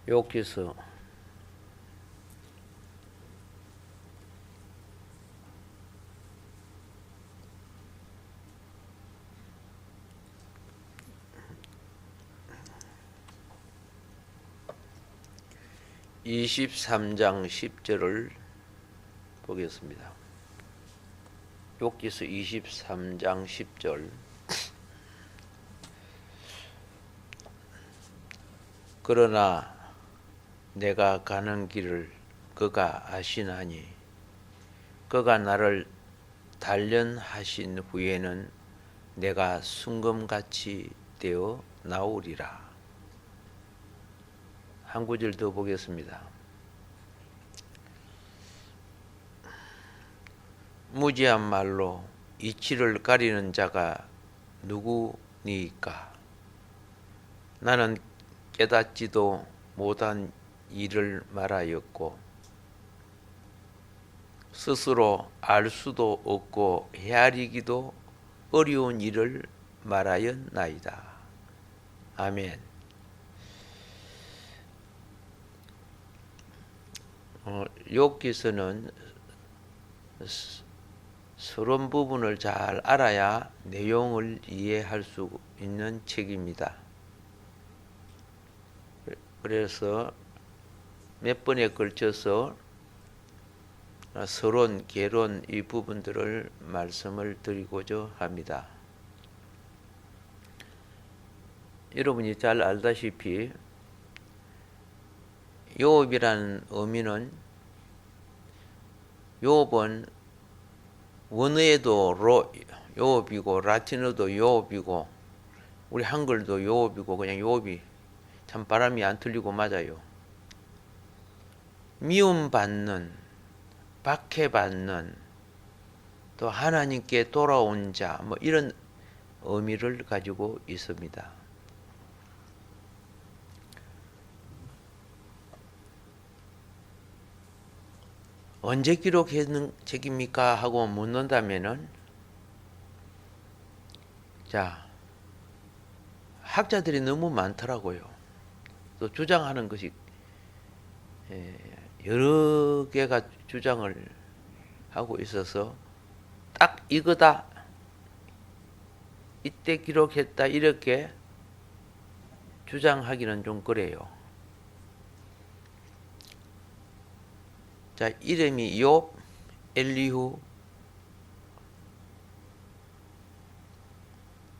욥기서 23장 10절을 보겠습니다. 욥기서 23장 10절. 그러나 내가 가는 길을 그가 아시나니 그가 나를 단련하신 후에는 내가 순금같이 되어 나오리라. 한 구절 더 보겠습니다. 무지한 말로 이치를 가리는 자가 누구니까? 나는 깨닫지도 못한 일을 말하였고 스스로 알 수도 없고 헤아리기도 어려운 일을 말하였나이다. 아멘. 욥기서는 서론 부분을 잘 알아야 내용을 이해할 수 있는 책입니다. 그래서 몇 번에 걸쳐서 서론, 개론 이 부분들을 말씀을 드리고자 합니다. 여러분이 잘 알다시피 욥이라는 의미는 욥은 원어에도 욥이고 라틴어도 욥이고 우리 한글도 욥이고 그냥 욥이 참 발음이 안 틀리고 맞아요. 미움받는, 박해받는, 또 하나님께 돌아온 자, 뭐 이런 의미를 가지고 있습니다. 언제 기록했는 책입니까? 하고 묻는다면은, 자, 학자들이 너무 많더라고요. 또 주장하는 것이 여러 개가 주장을 하고 있어서 딱 이거다, 이때 기록했다 이렇게 주장하기는 좀 그래요. 자, 이름이 욥, 엘리후,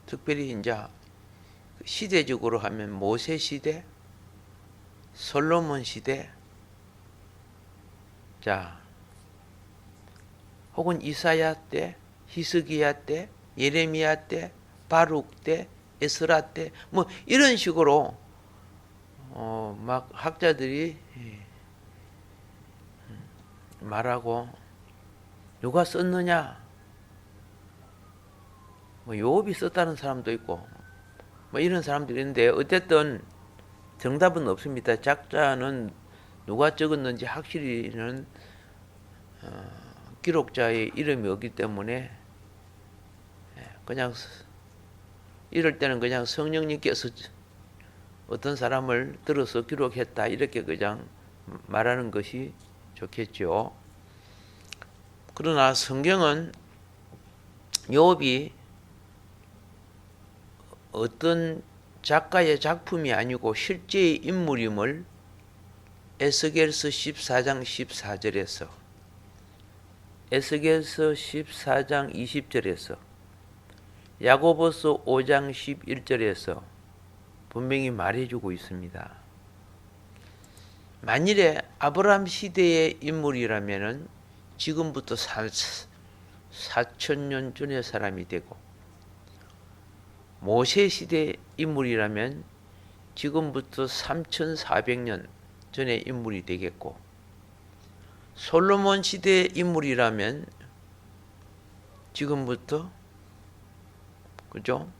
특별히 이제 시대적으로 하면 모세 시대, 솔로몬 시대, 자, 혹은 이사야 때, 히스기야 때, 예레미야 때, 바룩 때, 에스라 때, 뭐 이런 식으로 막 학자들이 말하고 누가 썼느냐? 뭐 욥이 썼다는 사람도 있고 뭐 이런 사람들이 있는데 어쨌든 정답은 없습니다. 작자는 누가 적었는지 확실히는 기록자의 이름이 없기 때문에 그냥 이럴 때는 그냥 성령님께서 어떤 사람을 들어서 기록했다 이렇게 그냥 말하는 것이 좋겠죠. 그러나 성경은 욥이 어떤 작가의 작품이 아니고 실제의 인물임을 에스겔서 14장 14절에서 에스겔서 14장 20절에서 야고보서 5장 11절에서 분명히 말해주고 있습니다. 만일에 아브라함 시대의 인물이라면 지금부터 4,000년 전의 사람이 되고 모세 시대 인물이라면 지금부터 3,400년 전의 인물이 되겠고 솔로몬 시대 인물이라면 지금부터 그죠?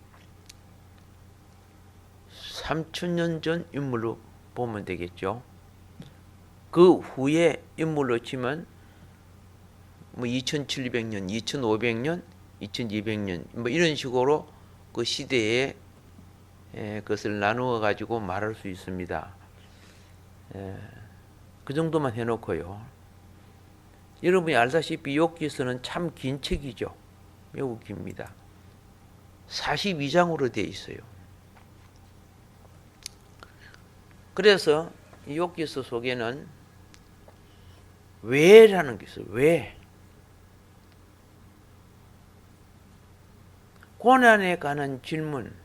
3,000년 전 인물로 보면 되겠죠. 그 후에 인물로 치면 뭐 2,700년, 2,500년, 2,200년 뭐 이런 식으로 그 시대에 그것을 나누어 가지고 말할 수 있습니다. 그 정도만 해놓고요. 여러분이 알다시피 욥기서는 참 긴 책이죠. 매우 깁니다. 42장으로 되어 있어요. 그래서 이 욥기서 속에는 왜라는 게 있어요. 왜? 고난에 관한 질문.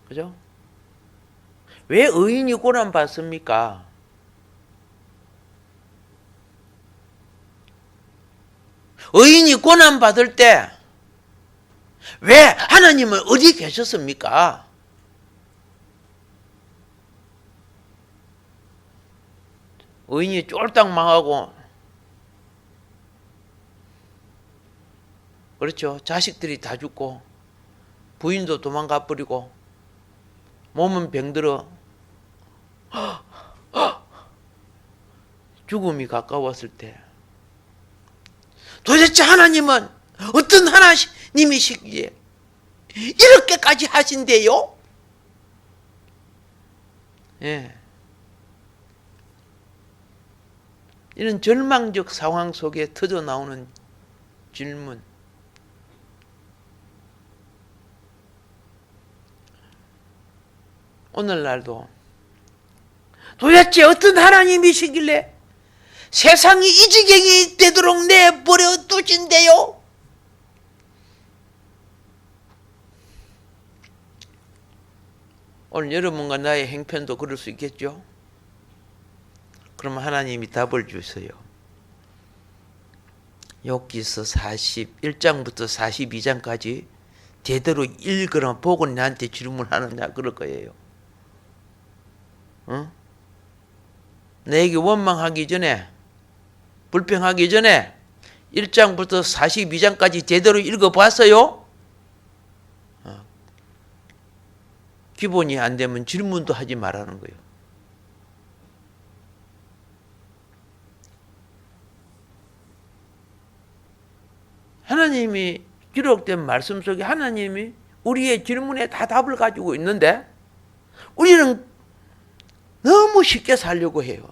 그죠? 왜 의인이 고난 받습니까? 의인이 고난 받을 때 왜 하나님은 어디 계셨습니까? 의인이 쫄딱 망하고, 그렇죠. 자식들이 다 죽고 부인도 도망가 버리고 몸은 병들어 죽음이 가까웠을 때 도대체 하나님은 어떤 하나님이시기에 이렇게까지 하신대요? 예. 이런 절망적 상황 속에 터져 나오는 질문. 오늘날도 도대체 어떤 하나님이시길래 세상이 이 지경이 되도록 내버려 두신대요? 오늘 여러분과 나의 행편도 그럴 수 있겠죠? 그러면 하나님이 답을 주세요. 욥기서 41장부터 42장까지 제대로 읽으면 보고 나한테 질문하느냐 그럴 거예요. 어? 내게 원망하기 전에, 불평하기 전에 1장부터 42장까지 제대로 읽어봤어요? 기본이 안 되면 질문도 하지 말라는 거예요. 하나님이 기록된 말씀 속에 하나님이 우리의 질문에 다 답을 가지고 있는데 우리는 너무 쉽게 살려고 해요.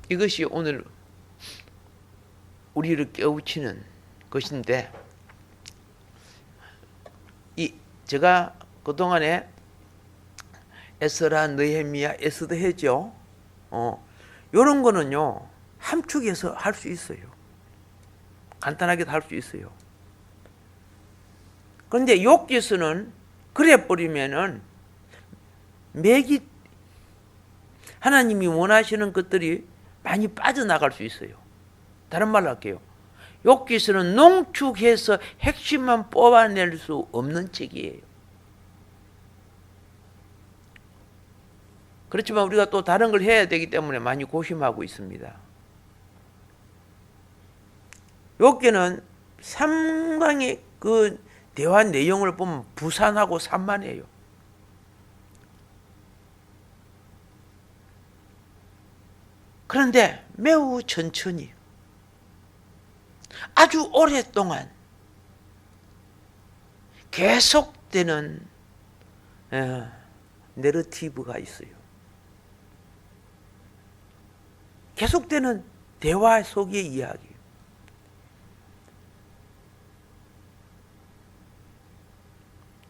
이것이 오늘 우리를 깨우치는 것인데, 제가 그동안에 에스라, 느헤미야, 에스더해죠. 이런 거는요 함축해서 할 수 있어요. 간단하게 할 수 있어요. 그런데 욥기서는 그래 버리면은 맥이 하나님이 원하시는 것들이 많이 빠져나갈 수 있어요. 다른 말로 할게요. 욥기서는 농축해서 핵심만 뽑아낼 수 없는 책이에요. 그렇지만 우리가 또 다른 걸 해야 되기 때문에 많이 고심하고 있습니다. 욥기는 상당히 그 대화 내용을 보면 부산하고 산만해요. 그런데 매우 천천히 아주 오랫동안 계속되는 내러티브가 있어요. 계속되는 대화 속의 이야기.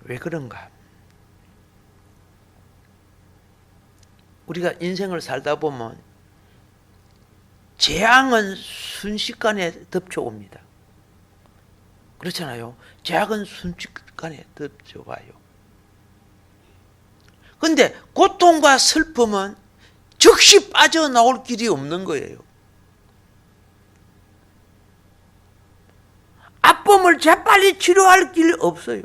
왜 그런가? 우리가 인생을 살다 보면 재앙은 순식간에 덮쳐옵니다. 그렇잖아요. 재앙은 순식간에 덮쳐와요. 그런데 고통과 슬픔은 즉시 빠져나올 길이 없는 거예요. 아픔을 재빨리 치료할 길이 없어요.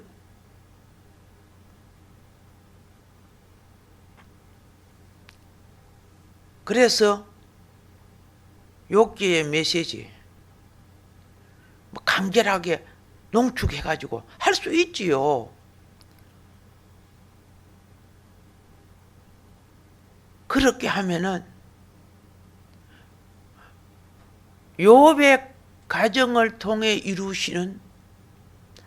그래서 욥기의 메시지 간결하게 농축해가지고 할 수 있지요. 그렇게 하면은 욥의 가정을 통해 이루시는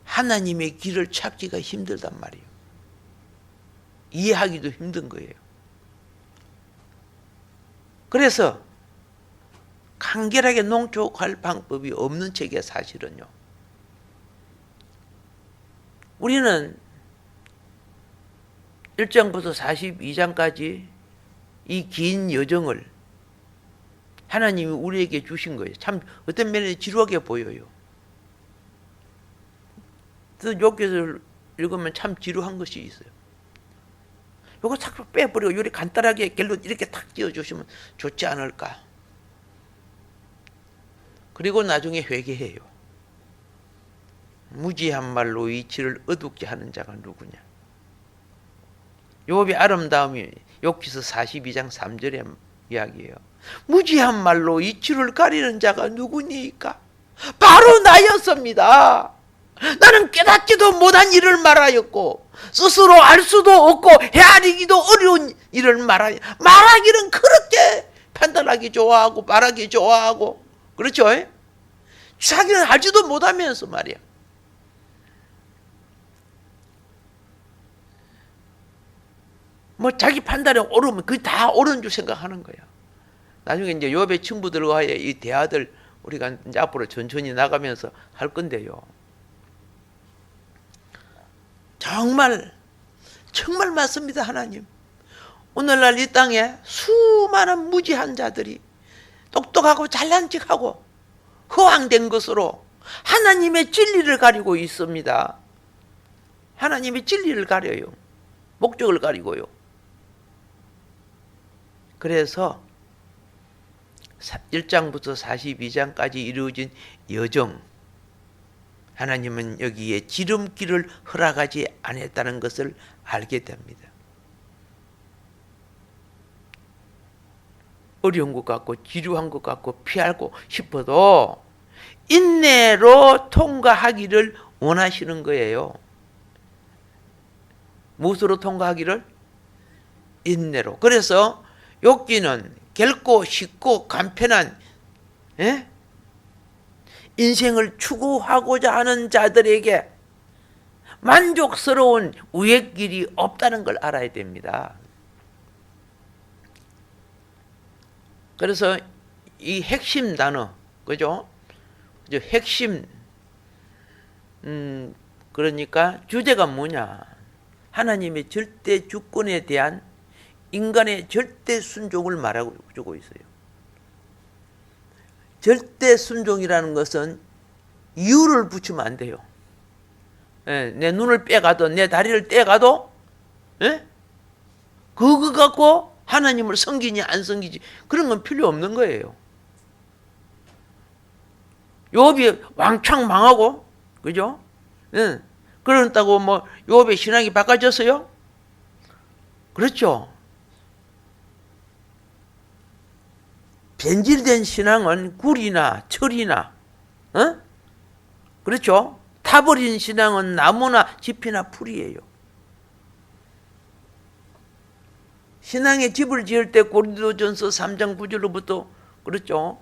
하나님의 길을 찾기가 힘들단 말이에요. 이해하기도 힘든 거예요. 그래서 간결하게 농축할 방법이 없는 책이야, 사실은요. 우리는 1장부터 42장까지 이 긴 여정을 하나님이 우리에게 주신 거예요. 참 어떤 면에 지루하게 보여요. 그래서 여기서 읽으면 참 지루한 것이 있어요. 요거 싹 빼버리고 요리 간단하게 결론 이렇게 탁 띄워주시면 좋지 않을까. 그리고 나중에 회개해요. 무지한 말로 이치를 어둡게 하는 자가 누구냐. 욥의 아름다움이 욥기서 42장 3절의 이야기예요. 무지한 말로 이치를 가리는 자가 누구니까? 바로 나였습니다. 나는 깨닫지도 못한 일을 말하였고 스스로 알 수도 없고 헤아리기도 어려운 일을 말하기는 그렇게 판단하기 좋아하고 말하기 좋아하고 그렇죠? 자기는 알지도 못하면서 말이야. 뭐 자기 판단에 옳으면 그게 다 옳은 줄 생각하는 거야. 나중에 이제 욥의 친구들과의 이 대화들 우리가 이제 앞으로 천천히 나가면서 할 건데요. 정말 맞습니다, 하나님. 오늘날 이 땅에 수많은 무지한 자들이 똑똑하고 잘난 척하고 허황된 것으로 하나님의 진리를 가리고 있습니다. 하나님의 진리를 가려요. 목적을 가리고요. 그래서 1장부터 42장까지 이루어진 여정, 하나님은 여기에 지름길을 허락하지 않았다는 것을 알게 됩니다. 어려운 것 같고 지루한 것 같고 피하고 싶어도 인내로 통과하기를 원하시는 거예요. 무엇으로 통과하기를? 인내로. 그래서 욥기는 결코 쉽고 간편한 인생을 추구하고자 하는 자들에게 만족스러운 우회 길이 없다는 걸 알아야 됩니다. 그래서 이 핵심 단어, 그죠? 핵심, 그러니까 주제가 뭐냐? 하나님의 절대 주권에 대한 인간의 절대 순종을 말하고 주고 있어요. 절대 순종이라는 것은 이유를 붙이면 안 돼요. 내 눈을 빼가도 내 다리를 떼가도 그거 갖고 하나님을 섬기니 안 섬기지 그런 건 필요 없는 거예요. 욥이 왕창 망하고 그죠? 그런다고 뭐 욥의 신앙이 바꿔졌어요? 그렇죠. 변질된 신앙은 굴이나 철이나 그렇죠? 타버린 신앙은 나무나 짚이나 풀이에요. 신앙의 집을 지을 때 고린도전서 3장 9절로부터 그렇죠?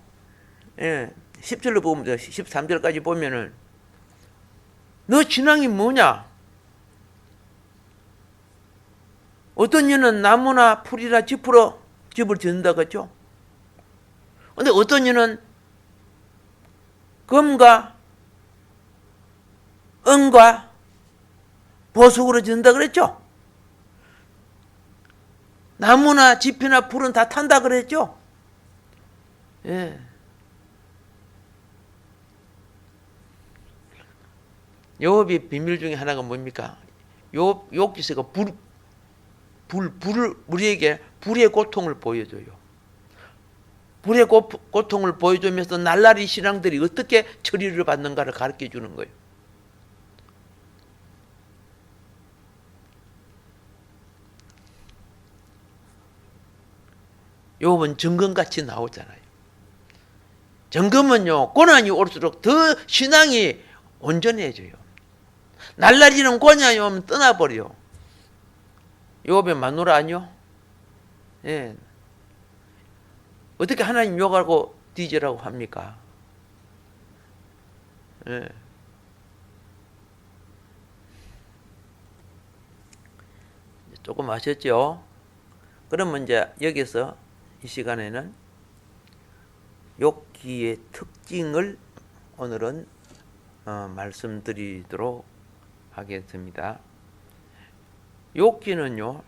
10절로 보면 13절까지 보면은 너 신앙이 뭐냐? 어떤 이는 나무나 풀이나 짚으로 집을 짓는다 그랬죠? 근데 어떤 이는 금과 은과 보석으로 짓는다 그랬죠? 나무나 짚이나 풀은 다 탄다 그랬죠? 예. 욥의 비밀 중에 하나가 뭡니까? 욥기서가 우리에게 불의 고통을 보여줘요. 불의 고통을 보여주면서 날라리 신앙들이 어떻게 처리를 받는가를 가르쳐 주는 거예요. 욥은 점검같이 나오잖아요. 점검은요, 고난이 올수록 더 신앙이 온전해져요. 날라리는 고난이 오면 떠나버려. 욥의 마누라 아니요? 예. 어떻게 하나님 욕하고 뒤지라고 합니까? 예. 조금 아셨죠? 그러면 이제 여기서 이 시간에는 욥기의 특징을 오늘은 말씀드리도록 하겠습니다. 욥기는요,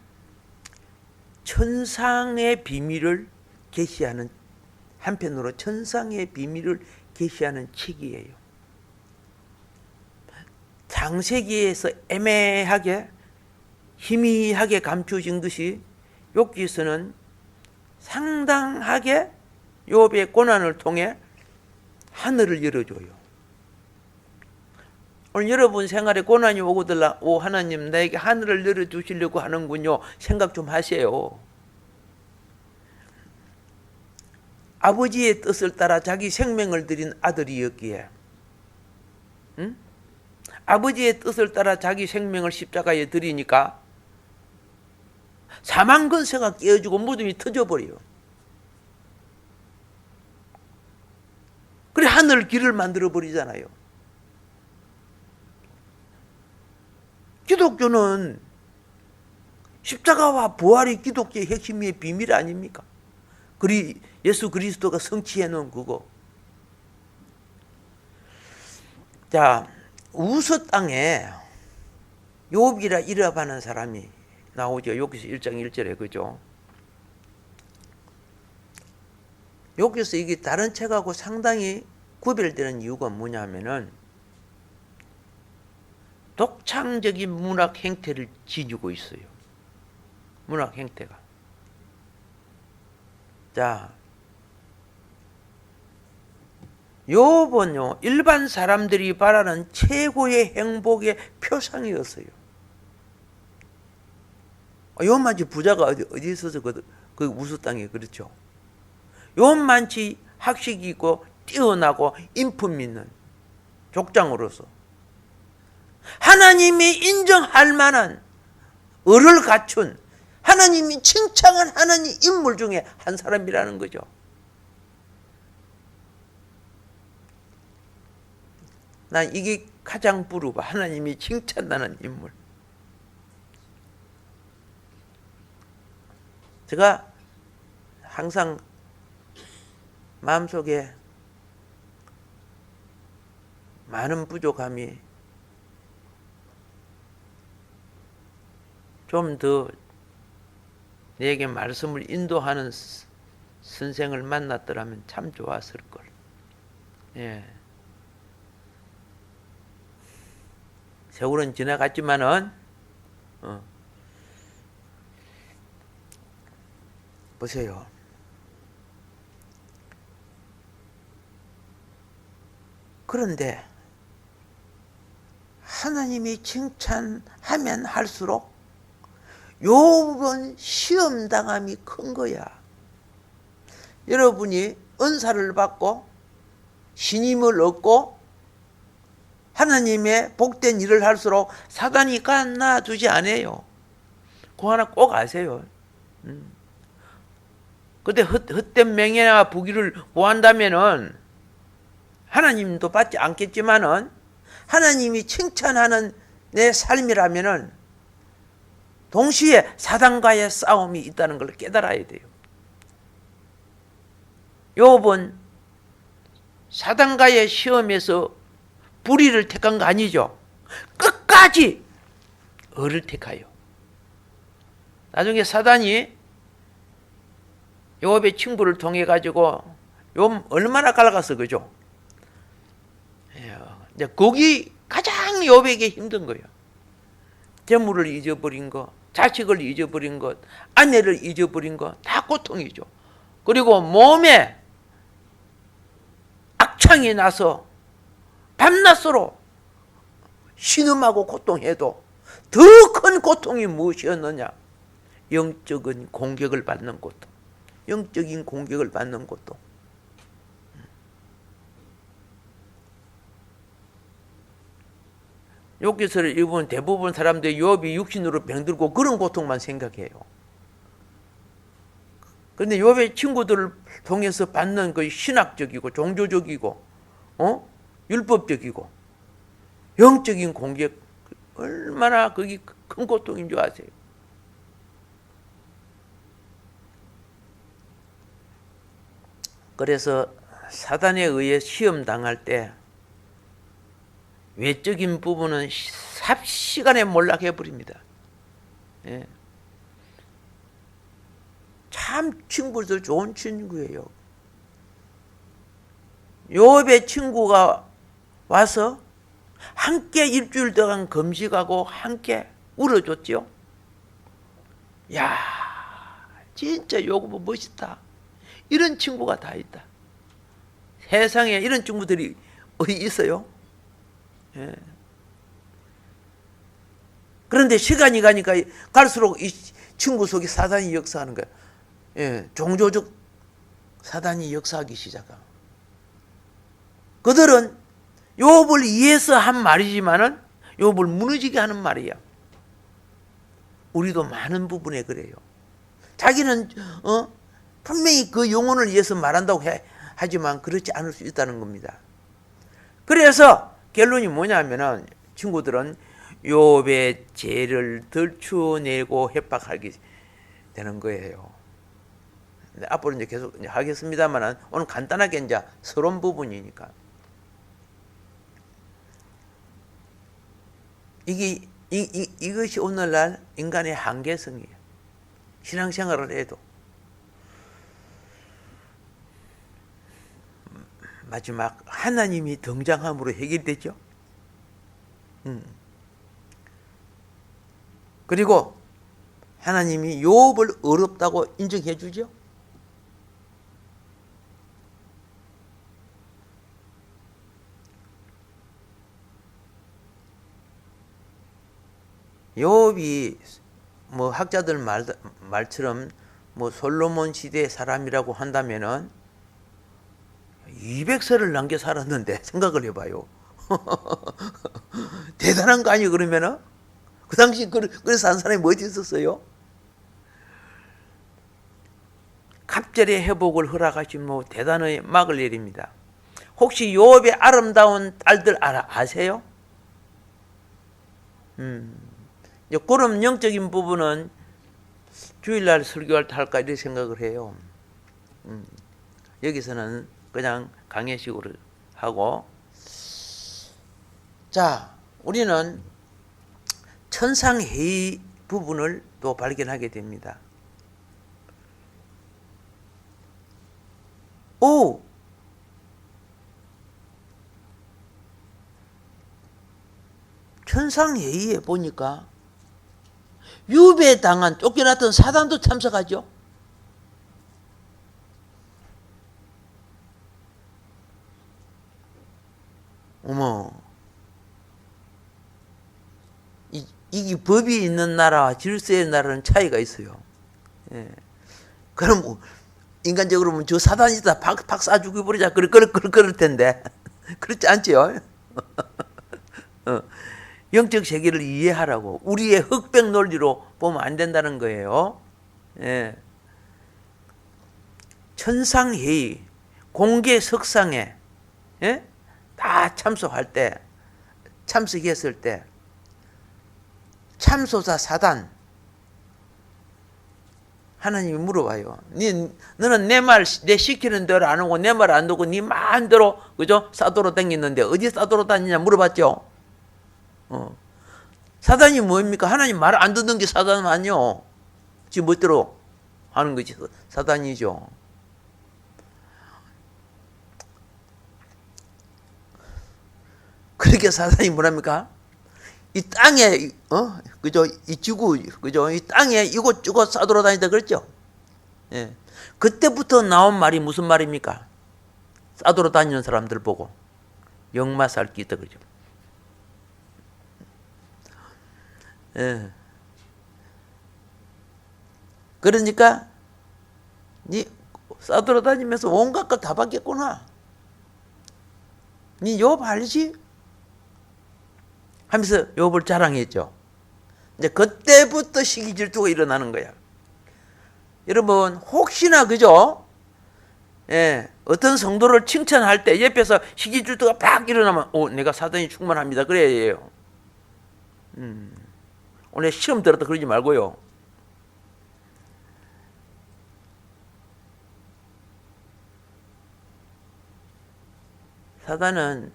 천상의 비밀을 계시하는, 한편으로 천상의 비밀을 계시하는 책이에요. 창세기에서 애매하게 희미하게 감춰진 것이 욥기에서는 상당하게 욥의 고난을 통해 하늘을 열어줘요. 오늘 여러분 생활에 고난이 오거들라, 오 하나님 나에게 하늘을 열어주시려고 하는군요. 생각 좀 하세요. 아버지의 뜻을 따라 자기 생명을 드린 아들이었기에, 응? 아버지의 뜻을 따라 자기 생명을 십자가에 드리니까 사망 근세가 깨어지고 무덤이 터져버려요. 그래 하늘 길을 만들어 버리잖아요. 기독교는 십자가와 부활이 기독교의 핵심의 비밀 아닙니까? 예수 그리스도가 성취해 놓은 그거. 자, 우스 땅에 욥이라 이름하는 사람이 나오죠. 여기서 1장 1절에 그죠? 여기서 이게 다른 책하고 상당히 구별되는 이유가 뭐냐 하면은 독창적인 문학 행태를 지니고 있어요. 문학 행태가. 자, 욥은요, 일반 사람들이 바라는 최고의 행복의 표상이었어요. 욥만치 부자가 어디 있어서 그 우스 땅에 그렇죠. 욥만치 학식이 있고 뛰어나고 인품 있는 족장으로서 하나님이 인정할 만한 을을 갖춘 하나님이 칭찬한 하나님 인물 중에 한 사람이라는 거죠. 난 이게 가장 부러워. 하나님이 칭찬하는 인물. 제가 항상 마음속에 많은 부족함이 좀 더 내게 말씀을 인도하는 선생을 만났더라면 참 좋았을 걸. 예. 세월은 지나갔지만은 보세요. 그런데 하나님이 칭찬하면 할수록 욥은 시험당함이 큰 거야. 여러분이 은사를 받고 신임을 얻고 하나님의 복된 일을 할수록 사단이 가만두지 않아요. 그거 하나 꼭 아세요. 근데 헛된 명예나 부귀를 구한다면은 하나님도 받지 않겠지만은 하나님이 칭찬하는 내 삶이라면은 동시에 사단과의 싸움이 있다는 걸 깨달아야 돼요. 욥은 사단과의 시험에서 불의를 택한 거 아니죠. 끝까지 을을 택하여. 나중에 사단이 욥의 친구를 통해 가지고 욥 얼마나 갈라갔어, 그죠? 이제 거기 가장 욥에게 힘든 거예요. 재물을 잊어버린 거, 자식을 잊어버린 것, 아내를 잊어버린 것, 다 고통이죠. 그리고 몸에 악창이 나서 밤낮으로 신음하고 고통해도 더 큰 고통이 무엇이었느냐? 영적인 공격을 받는 고통. 영적인 공격을 받는 고통. 욥기서를 읽으면 대부분 사람들이 욥이 육신으로 병들고 그런 고통만 생각해요. 그런데 욥의 친구들을 통해서 받는 그 신학적이고 종교적이고 율법적이고 영적인 공격, 얼마나 그게 큰 고통인 줄 아세요? 그래서 사단에 의해 시험 당할 때 외적인 부분은 삽시간에 몰락해 버립니다. 예. 참 친구들 좋은 친구예요. 요업의 친구가 와서 함께 일주일 동안 금식하고 함께 울어줬죠. 야, 진짜 요업은 멋있다. 이런 친구가 다 있다. 세상에 이런 친구들이 어디 있어요? 예. 그런데 시간이 가니까 갈수록 이 친구 속에 사단이 역사하는 거야. 예, 종교적 사단이 역사하기 시작하고. 그들은 욥을 위해서 한 말이지만은 욥을 무너지게 하는 말이야. 우리도 많은 부분에 그래요. 자기는 분명히 그 영혼을 위해서 말한다고 하지만 그렇지 않을 수 있다는 겁니다. 그래서 결론이 뭐냐면은 친구들은 욥의 죄를 들추어내고 협박하게 되는 거예요. 앞으로 이제 계속 하겠습니다만 오늘 간단하게 이제 서론 부분이니까 이것이 오늘날 인간의 한계성이에요. 신앙생활을 해도 마지막 하나님이 등장함으로 해결되죠. 그리고 하나님이 욥을 어렵다고 인정해 주죠. 욥이 뭐 학자들 말처럼 뭐 솔로몬 시대 사람이라고 한다면은 200세를 남겨 살았는데 생각을 해봐요. 대단한 거 아니에요? 그러면은 그 당시 그래서 한 사람이 뭐 어디 있었어요? 갑절의 회복을 허락하신 뭐 대단한 막을 내립니다. 혹시 욥의 아름다운 딸들 아세요? 그런 영적인 부분은 주일날 설교할 때 할까 이렇게 생각을 해요. 여기서는 그냥 강의식으로 하고, 자, 우리는 천상회의 부분을 또 발견하게 됩니다. 오! 천상회의에 보니까 유배 당한 쫓겨났던 사단도 참석하죠. 어머, 이게 법이 있는 나라와 질서의 나라는 차이가 있어요. 예. 그럼 인간적으로 보면 저 사단이다 팍 쏴 죽여버리자 그럴 텐데 그렇지 않지요? 영적 세계를 이해하라고 우리의 흑백 논리로 보면 안 된다는 거예요. 예. 천상회의 공개 석상에 예? 다 참석했을 때 참소자 사단 하나님이 물어봐요. 너는 내 시키는 대로 안 오고 내 말 안 듣고 네 마음대로 그죠? 싸돌아 다니는데 어디 싸돌아 다니냐 물어봤죠. 사단이 뭡니까? 하나님 말 안 듣는 게 사단 아니요. 지 멋대로 하는 것이 사단이죠. 그렇게 사단이 뭐랍니까? 이 땅에 그죠? 이 지구 그죠? 이 땅에 이곳저곳 싸돌아다니다 그랬죠. 예. 그때부터 나온 말이 무슨 말입니까? 싸돌아다니는 사람들 보고 역마살 끼다 그러죠. 예. 그러니까 니 싸돌아다니면서 온갖 것 다 받겠구나. 니 욥 알지? 하면서 욥을 자랑했죠. 이제 그때부터 시기 질투가 일어나는 거야. 여러분 혹시나 그죠? 예, 어떤 성도를 칭찬할 때 옆에서 시기 질투가 팍 일어나면 내가 사단이 충만합니다. 그래야 해요. 오늘 시험 들었다 그러지 말고요. 사단은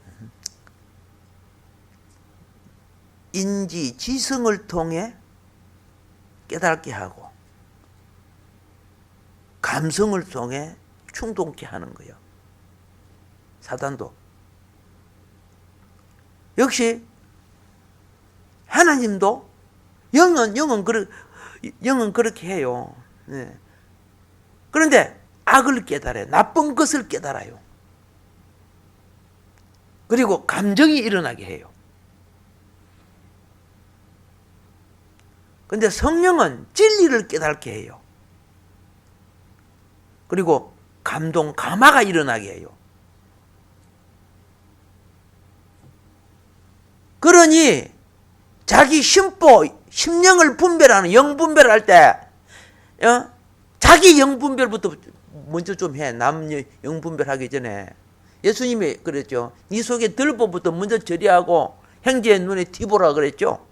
인지, 지성을 통해 깨닫게 하고 감성을 통해 충동케 하는 거예요. 사단도. 역시 하나님도 영은 그렇게 해요. 네. 그런데 악을 깨달아요. 나쁜 것을 깨달아요. 그리고 감정이 일어나게 해요. 그런데 성령은 진리를 깨닫게 해요. 그리고 감화가 일어나게 해요. 그러니 자기 심령을 분별하는 영분별할 때 자기 영분별부터 먼저 좀 해. 남 영분별하기 전에. 예수님이 그랬죠. 네 속에 들보부터 먼저 처리하고 형제의 눈에 티보라 그랬죠.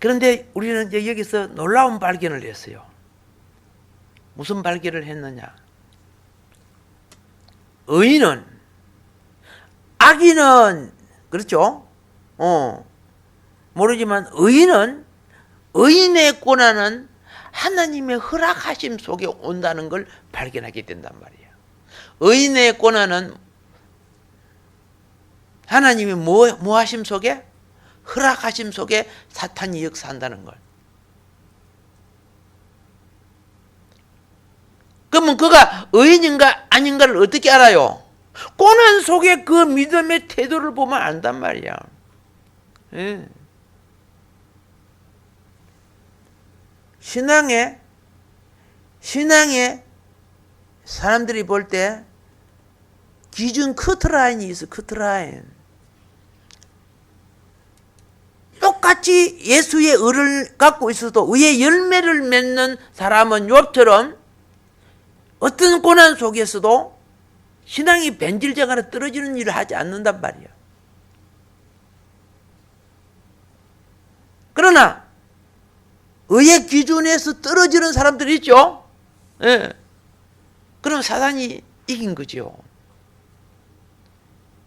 그런데 우리는 이제 여기서 놀라운 발견을 했어요. 무슨 발견을 했느냐? 의인은, 악인은, 그렇죠? 모르지만 의인의 고난은 하나님의 허락하심 속에 온다는 걸 발견하게 된단 말이에요. 의인의 고난은 하나님의 뭐 하심 속에? 허락하심 속에 사탄이 역사한다는 걸. 그러면 그가 의인인가 아닌가를 어떻게 알아요? 고난 속에 그 믿음의 태도를 보면 안단 말이야. 예. 신앙에 사람들이 볼 때 기준 커트라인이 있어. 커트라인. 똑같이 예수의 의를 갖고 있어도 의의 열매를 맺는 사람은 욥처럼 어떤 고난 속에서도 신앙이 변질되거나 떨어지는 일을 하지 않는단 말이야. 그러나 의의 기준에서 떨어지는 사람들이 있죠. 예. 그럼 사단이 이긴 거죠.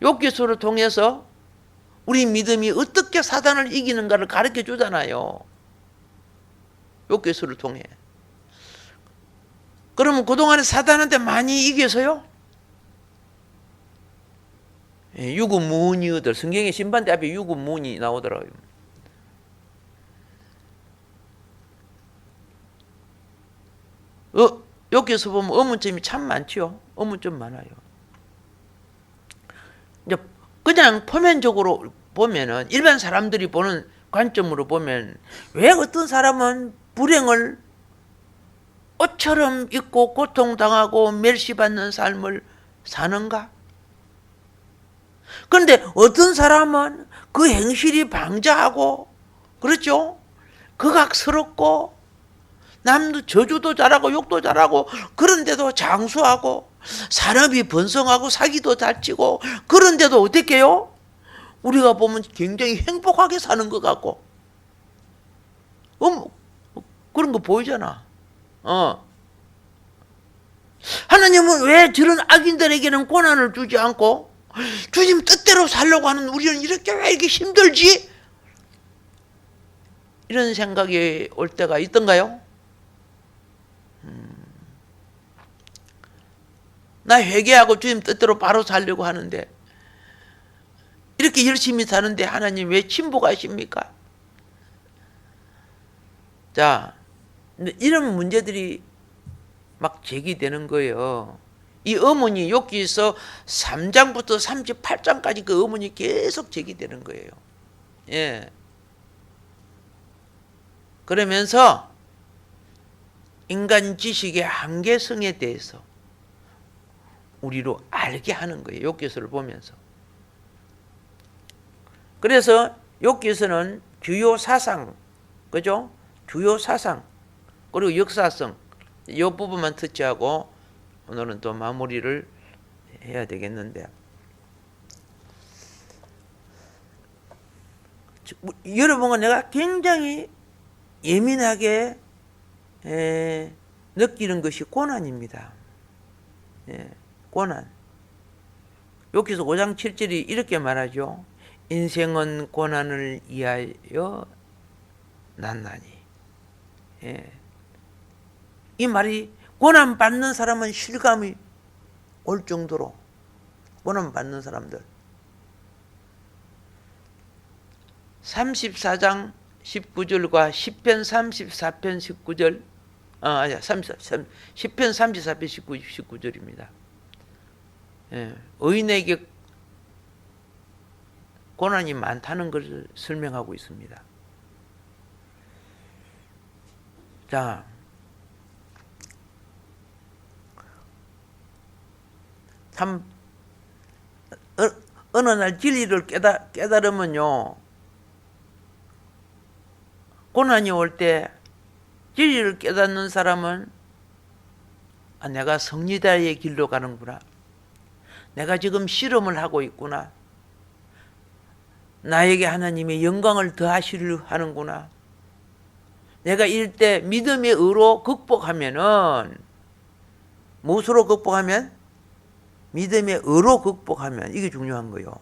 욥기서를 통해서 우리 믿음이 어떻게 사단을 이기는가를 가르쳐 주잖아요. 욥기서를 통해. 그러면 그동안에 사단한테 많이 이겨서요? 유구무니어들, 성경의 신반대 앞에 유구무니 나오더라고요. 여기서 보면 의문점이 참 많죠. 의문점 많아요. 이제 그냥 표면적으로 보면은 일반 사람들이 보는 관점으로 보면 왜 어떤 사람은 불행을 옷처럼 입고 고통당하고 멸시받는 삶을 사는가? 그런데 어떤 사람은 그 행실이 방자하고 그렇죠? 극악스럽고 남도 저주도 잘하고 욕도 잘하고 그런데도 장수하고 산업이 번성하고 사기도 잘 치고 그런데도 어떻게 해요? 우리가 보면 굉장히 행복하게 사는 것 같고 그런 거 보이잖아. 하나님은 왜 저런 악인들에게는 고난을 주지 않고 주님 뜻대로 살려고 하는 우리는 이렇게 왜 이렇게 힘들지? 이런 생각이 올 때가 있던가요? 나 회개하고 주님 뜻대로 바로 살려고 하는데 이렇게 열심히 사는데 하나님 왜 침묵하십니까? 자, 이런 문제들이 막 제기되는 거예요. 이 의문이 욥기서 3장부터 38장까지 그 의문이 계속 제기되는 거예요. 예. 그러면서 인간 지식의 한계성에 대해서 우리로 알게 하는 거예요. 욥기서를 보면서. 그래서 욥기서는 주요 사상, 그죠? 주요 사상, 그리고 역사성, 이 부분만 터치하고 오늘은 또 마무리를 해야 되겠는데, 여러분과 내가 굉장히 예민하게 느끼는 것이 고난입니다. 예, 고난. 여기서 5장 7절이 이렇게 말하죠. 인생은 고난을 위하여 났나니. 예. 이 말이 고난 받는 사람은 실감이 올 정도로, 고난 받는 사람들. 34장 19절과 10편 34편 19절, 아니야, 10편 34편 19절입니다. 예, 의인에게 고난이 많다는 것을 설명하고 있습니다. 자, 참 어느 날 진리를 깨달으면요, 고난이 올 때 진리를 깨닫는 사람은 내가 성리다의 길로 가는구나, 내가 지금 실험을 하고 있구나, 나에게 하나님의 영광을 더하시려 하는구나, 내가 이럴 때 믿음의 의로 극복하면은, 무엇으로 극복하면? 믿음의 의로 극복하면, 이게 중요한 거예요.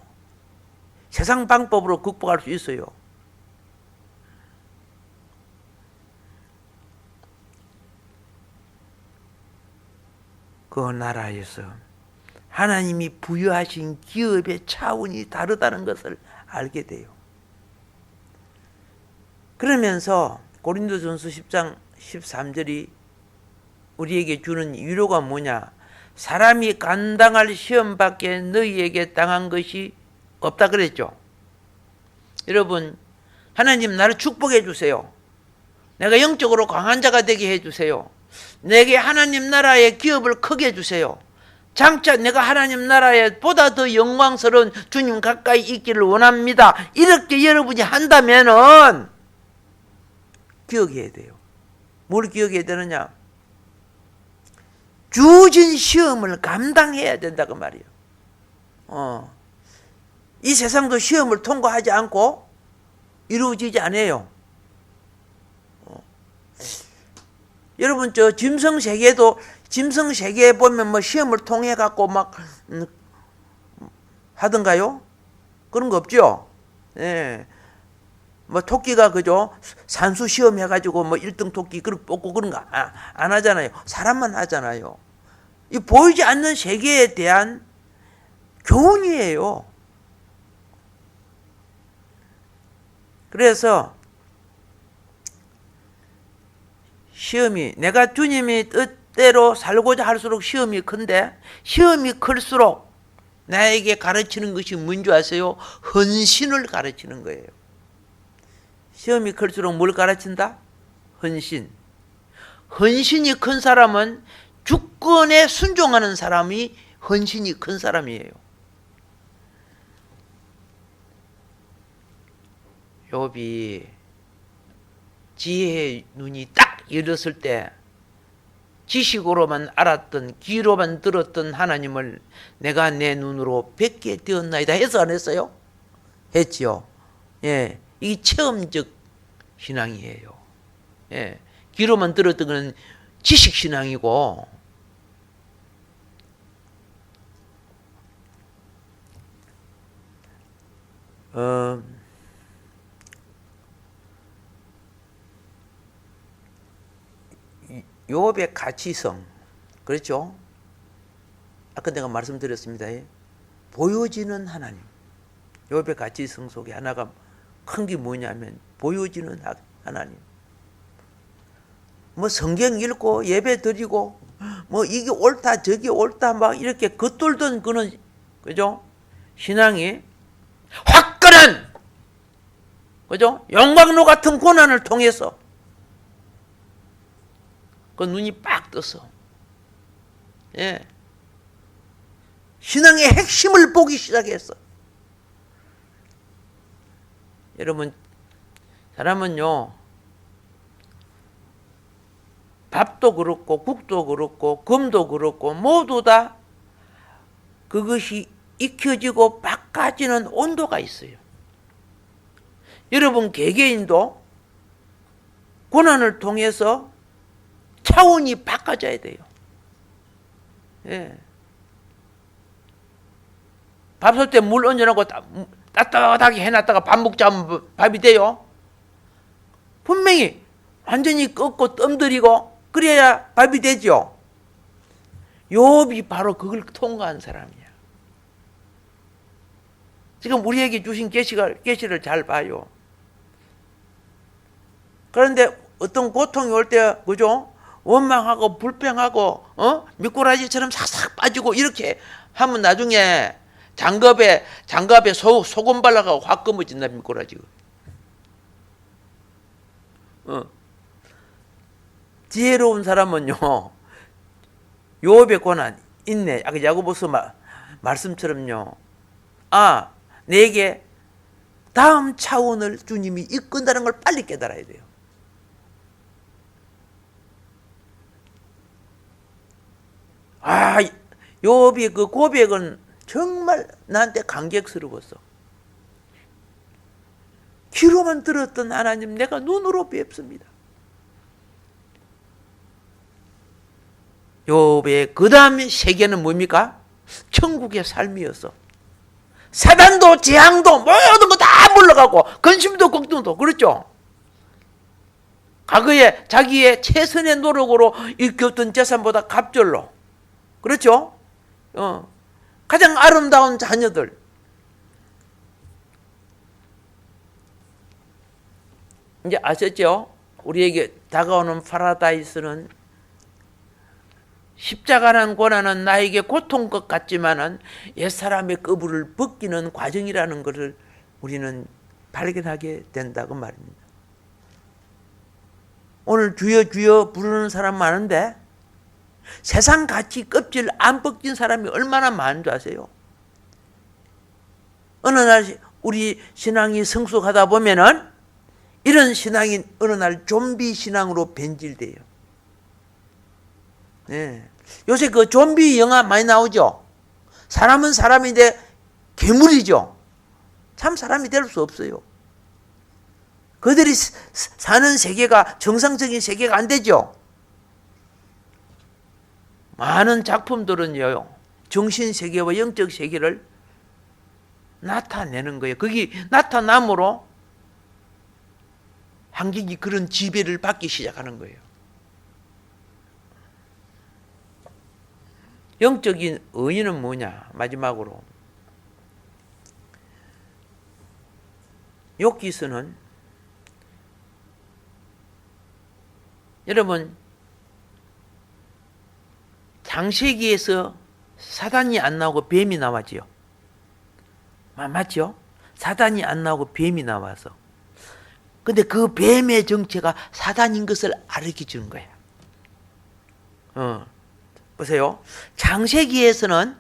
세상 방법으로 극복할 수 있어요. 그 나라에서 하나님이 부여하신 기업의 차원이 다르다는 것을 알게 돼요. 그러면서 고린도전서 10장 13절이 우리에게 주는 위로가 뭐냐? 사람이 감당할 시험밖에 너희에게 당한 것이 없다 그랬죠. 여러분, 하나님 나를 축복해 주세요. 내가 영적으로 강한 자가 되게 해 주세요. 내게 하나님 나라의 기업을 크게 해주세요. 장차 내가 하나님 나라에 보다 더 영광스러운 주님 가까이 있기를 원합니다. 이렇게 여러분이 한다면은 기억해야 돼요. 뭘 기억해야 되느냐? 주어진 시험을 감당해야 된다고 말이에요. 이 세상도 시험을 통과하지 않고 이루어지지 않아요. 여러분, 저 짐승세계도, 짐승세계에 보면 뭐 시험을 통해 갖고 막 하던가요? 그런 거 없죠? 예. 뭐 토끼가 그죠? 산수 시험 해가지고 뭐 1등 토끼 그렇게 뽑고 그런 거 안 하잖아요. 사람만 하잖아요. 이 보이지 않는 세계에 대한 교훈이에요. 그래서 시험이, 내가 주님의 뜻대로 살고자 할수록 시험이 큰데, 시험이 클수록 나에게 가르치는 것이 뭔지 아세요? 헌신을 가르치는 거예요. 시험이 클수록 뭘 가르친다? 헌신. 헌신이 큰 사람은 주권에 순종하는 사람이 헌신이 큰 사람이에요. 욥이 지혜의 눈이 딱 열었을 때 지식으로만 알았던, 귀로만 들었던 하나님을 내가 내 눈으로 뵙게 되었나이다 해서 안 했어요? 했지요. 예, 이 체험적 신앙이에요. 예, 귀로만 들었던 건 지식 신앙이고, 욥의 가치성, 그렇죠? 아까 내가 말씀드렸습니다. 보여지는 하나님. 욥의 가치성 속에 하나가 큰 게 뭐냐면 보여지는 하나님. 뭐 성경 읽고 예배 드리고 뭐 이게 옳다 저게 옳다 막 이렇게 겉돌던 그는, 그죠? 신앙이 화끈한, 그죠? 영광로 같은 고난을 통해서 그 눈이 빡 떠서, 예, 신앙의 핵심을 보기 시작했어. 여러분, 사람은요, 밥도 그렇고 국도 그렇고 금도 그렇고 모두 다 그것이 익혀지고 바꿔지는 온도가 있어요. 여러분 개개인도 고난을 통해서 차원이 바꿔져야 돼요. 예. 밥 쏠 때 물 얹어놓고 따뜻하게 해놨다가 밥 먹자면 밥이 돼요? 분명히 완전히 꺾고 뜸들이고 그래야 밥이 되죠. 욥이 바로 그걸 통과한 사람이야. 지금 우리에게 주신 계시를 잘 봐요. 그런데 어떤 고통이 올 때, 그죠? 원망하고 불평하고 미꾸라지처럼 싹싹 빠지고 이렇게 하면 나중에 장갑에 소금 발라가고 확 검어진다, 미꾸라지가. 지혜로운 사람은요, 욥의 고난, 인내, 아까 야고보서 말씀처럼요, 내게 다음 차원을 주님이 이끈다는 걸 빨리 깨달아야 돼요. 욥이 그 고백은 정말 나한테 감격스러웠어. 귀로만 들었던 하나님, 내가 눈으로 뵙습니다. 욥의 그 다음 세계는 뭡니까? 천국의 삶이었어. 사단도 재앙도 모든 거 다 물러가고 근심도 걱정도, 그렇죠? 과거에 자기의 최선의 노력으로 일겼던 재산보다 갑절로, 그렇죠? 가장 아름다운 자녀들, 이제 아셨죠? 우리에게 다가오는 파라다이스는 십자가라는 고난은 나에게 고통 것 같지만은 옛사람의 거부를 벗기는 과정이라는 것을 우리는 발견하게 된다고 말입니다. 오늘 주여 주여 부르는 사람 많은데 세상 가치 껍질 안 벗긴 사람이 얼마나 많은 줄 아세요? 어느 날 우리 신앙이 성숙하다 보면은 이런 신앙이 어느 날 좀비 신앙으로 변질돼요. 네. 요새 그 좀비 영화 많이 나오죠? 사람은 사람인데 괴물이죠? 참 사람이 될 수 없어요. 그들이 사는 세계가 정상적인 세계가 안 되죠? 많은 작품들은요, 정신세계와 영적 세계를 나타내는 거예요. 거기 나타남으로 환경이 그런 지배를 받기 시작하는 거예요. 영적인 의의는 뭐냐? 마지막으로 욥기서는 여러분 창세기에서 사단이 안 나오고 뱀이 나왔지요. 맞죠? 사단이 안 나오고 뱀이 나와서. 근데 그 뱀의 정체가 사단인 것을 알게 주는 거야. 보세요. 창세기에서는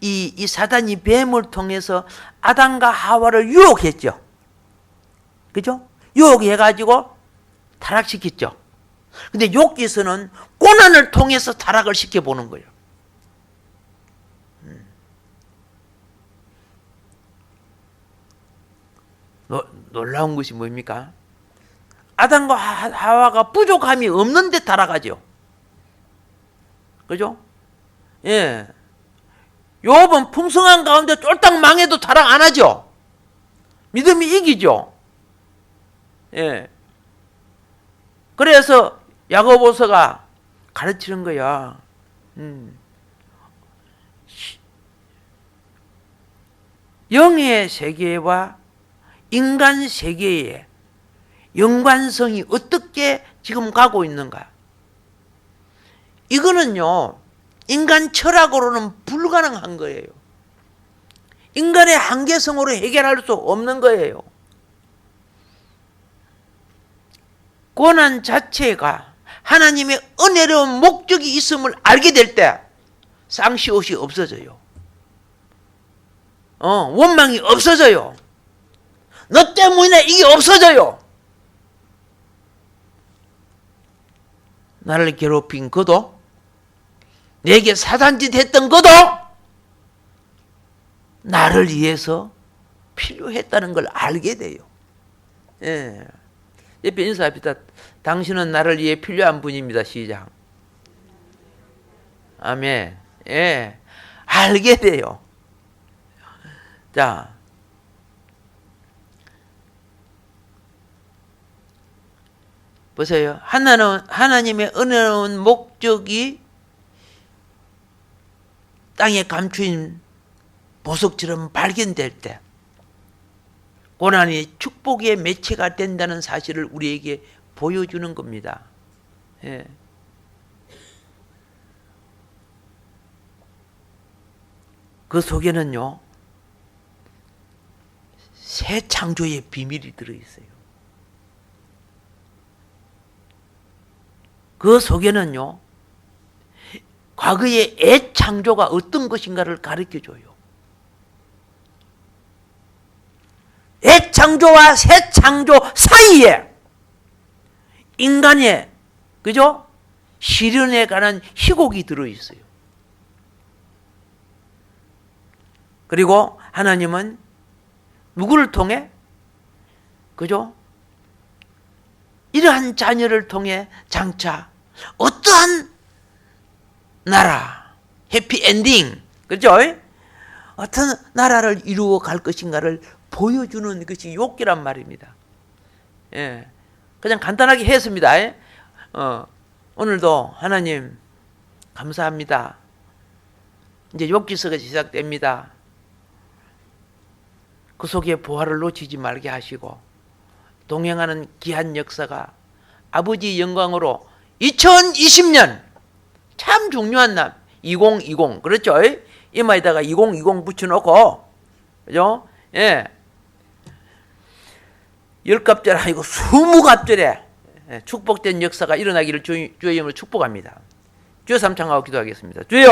이 사단이 뱀을 통해서 아담과 하와를 유혹했죠. 그죠? 유혹해가지고 타락시켰죠. 근데 욥기서는 고난을 통해서 타락을 시켜보는 거예요. 놀라운 것이 뭡니까? 아담과 하와가 부족함이 없는데 타락하죠. 그죠? 예. 욥은 풍성한 가운데 쫄딱 망해도 타락 안 하죠. 믿음이 이기죠. 예. 그래서 야고보서가 가르치는 거야. 영의 세계와 인간 세계의 연관성이 어떻게 지금 가고 있는가? 이거는요, 인간 철학으로는 불가능한 거예요. 인간의 한계성으로 해결할 수 없는 거예요. 고난 자체가 하나님의 은혜로운 목적이 있음을 알게 될 때 쌍시옷이 없어져요. 원망이 없어져요. 너 때문에 이게 없어져요. 나를 괴롭힌 그도, 내게 사단짓 했던 그도 나를 위해서 필요했다는 걸 알게 돼요. 예. 옆에 인사합시다. 당신은 나를 위해 필요한 분입니다. 시작. 아멘. 예. 알게 돼요. 자. 보세요. 하나님의 은혜로운 목적이 땅에 감추인 보석처럼 발견될 때 고난이 축복의 매체가 된다는 사실을 우리에게 보여주는 겁니다. 예. 그 속에는요, 새 창조의 비밀이 들어있어요. 그 속에는요, 과거의 옛 창조가 어떤 것인가를 가르쳐줘요. 옛 창조와 새 창조 사이에 인간의, 그죠? 시련에 관한 희곡이 들어있어요. 그리고 하나님은 누구를 통해? 그죠? 이러한 자녀를 통해 장차 어떠한 나라, 해피엔딩, 그죠? 어떤 나라를 이루어 갈 것인가를 보여주는 것이 욥기란 말입니다. 예. 그냥 간단하게 했습니다. 오늘도 하나님 감사합니다. 이제 욥기서가 시작됩니다. 그 속에 보화를 놓치지 말게 하시고 동행하는 귀한 역사가 아버지 영광으로 2020년 참 중요한 날 2020 그렇죠? 이마에다가 2020 붙여놓고 그죠? 예. 10갑절 아니고 20갑절에 축복된 역사가 일어나기를 주의 이름으로 축복합니다. 주여 삼창하고 기도하겠습니다. 주여